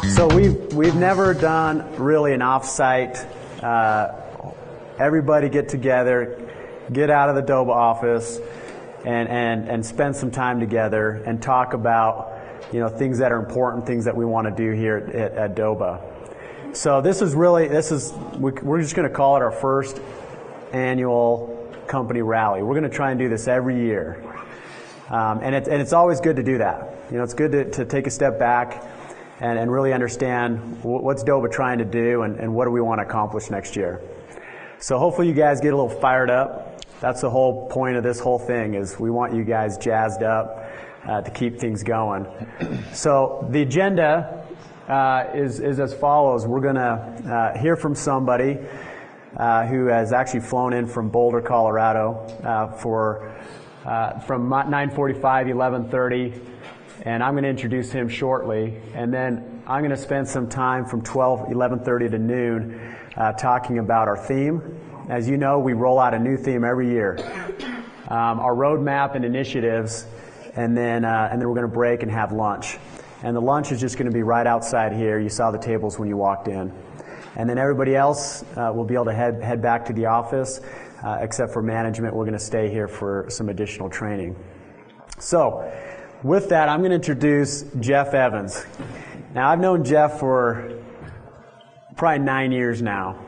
So we've never done really an off-site, everybody get together, get out of the Doba office, and spend some time together and talk about things that are important, things that we want to do here at Doba. So we're just going to call it our first annual company rally. We're going to try and do this every year, and it's always good to do that. It's good to take a step back and really understand what's Doba trying to do and what do we want to accomplish next year. So hopefully you guys get a little fired up. That's the whole point of this whole thing, is we want you guys jazzed up to keep things going. So the agenda is as follows. We're going to hear from somebody who has actually flown in from Boulder, Colorado from 9:45, 11:30, and I'm going to introduce him shortly, and then I'm going to spend some time from 11:30 to noon talking about our theme. As you know, we roll out a new theme every year. Our roadmap and initiatives, and then we're going to break and have lunch. And the lunch is just going to be right outside here. You saw the tables when you walked in. And then everybody else will be able to head back to the office, except for management. We're going to stay here for some additional training. So, with that, I'm going to introduce Jeff Evans. Now, I've known Jeff for probably 9 years now.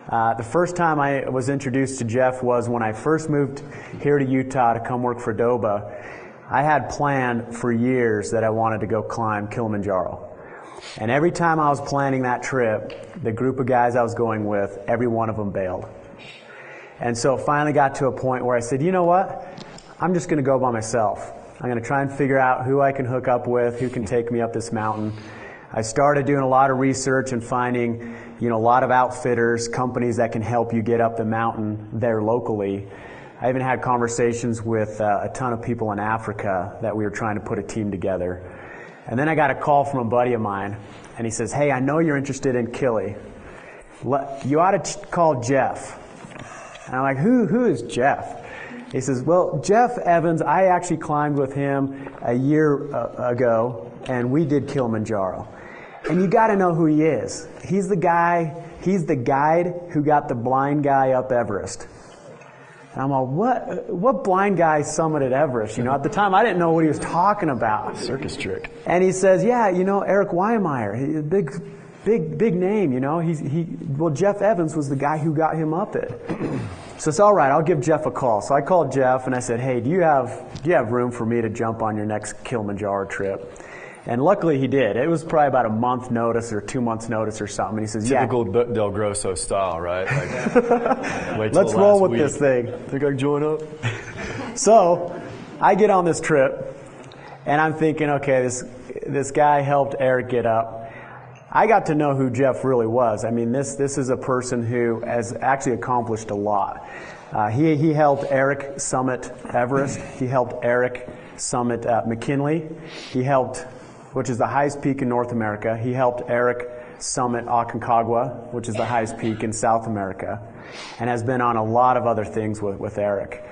The first time I was introduced to Jeff was when I first moved here to Utah to come work for Doba. I had planned for years that I wanted to go climb Kilimanjaro. And every time I was planning that trip, the group of guys I was going with, every one of them bailed. And so finally got to a point where I said, you know what? I'm just going to go by myself. I'm going to try and figure out who I can hook up with, who can take me up this mountain. I started doing a lot of research and finding, a lot of outfitters, companies that can help you get up the mountain there locally. I even had conversations with a ton of people in Africa that we were trying to put a team together. And then I got a call from a buddy of mine, and he says, hey, I know you're interested in Kili. You ought to call Jeff. And I'm like, who is Jeff? He says, well, Jeff Evans, I actually climbed with him a year ago, and we did Kilimanjaro. And you got to know who he is. He's the guide who got the blind guy up Everest. And I'm like, what blind guy summited Everest? At the time I didn't know what he was talking about. Circus trick. And he says, yeah, Eric Weimeyer, big name, well, Jeff Evans was the guy who got him up it. So it's all right, I'll give Jeff a call. So I called Jeff and I said, hey, do you have room for me to jump on your next Kilimanjaro trip? And luckily he did. It was probably about a month notice or 2 months notice or something. And he says, Typical Del Grosso style, right? Wait till let's roll with this thing. Think I can join up? So I get on this trip and I'm thinking, okay, this guy helped Eric get up. I got to know who Jeff really was. I mean, this is a person who has actually accomplished a lot. He helped Eric summit Everest. He helped Eric summit McKinley. He helped, which is the highest peak in North America. He helped Eric summit Aconcagua, which is the highest peak in South America, and has been on a lot of other things with Eric.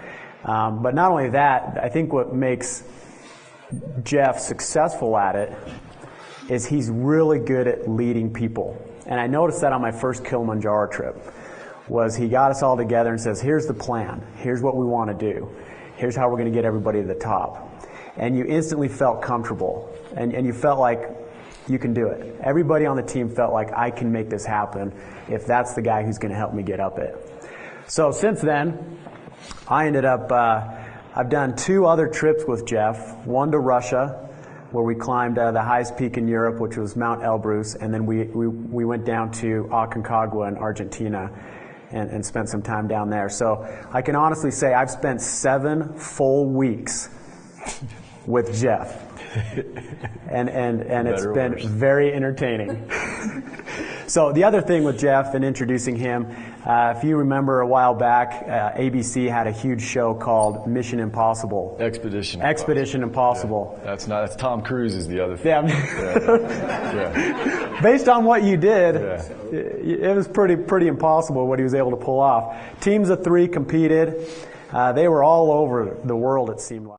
But not only that, I think what makes Jeff successful at it is he's really good at leading people. And I noticed that on my first Kilimanjaro trip, was he got us all together and says, here's the plan, here's what we want to do, here's how we're going to get everybody to the top. And you instantly felt comfortable, and you felt like you can do it. Everybody on the team felt like, I can make this happen if that's the guy who's going to help me get up it. So since then, I ended up, I've done 2 other trips with Jeff, one to Russia, where we climbed the highest peak in Europe, which was Mount Elbrus, and then we went down to Aconcagua in Argentina and spent some time down there. So I can honestly say I've spent 7 full weeks with Jeff. And it's been very entertaining. So the other thing with Jeff and introducing him, if you remember a while back, ABC had a huge show called Mission Impossible. Expedition Impossible. Yeah, that's Tom Cruise is the other thing. Yeah. Based on what you did, it was pretty impossible what he was able to pull off. Teams of 3 competed. They were all over the world, it seemed like.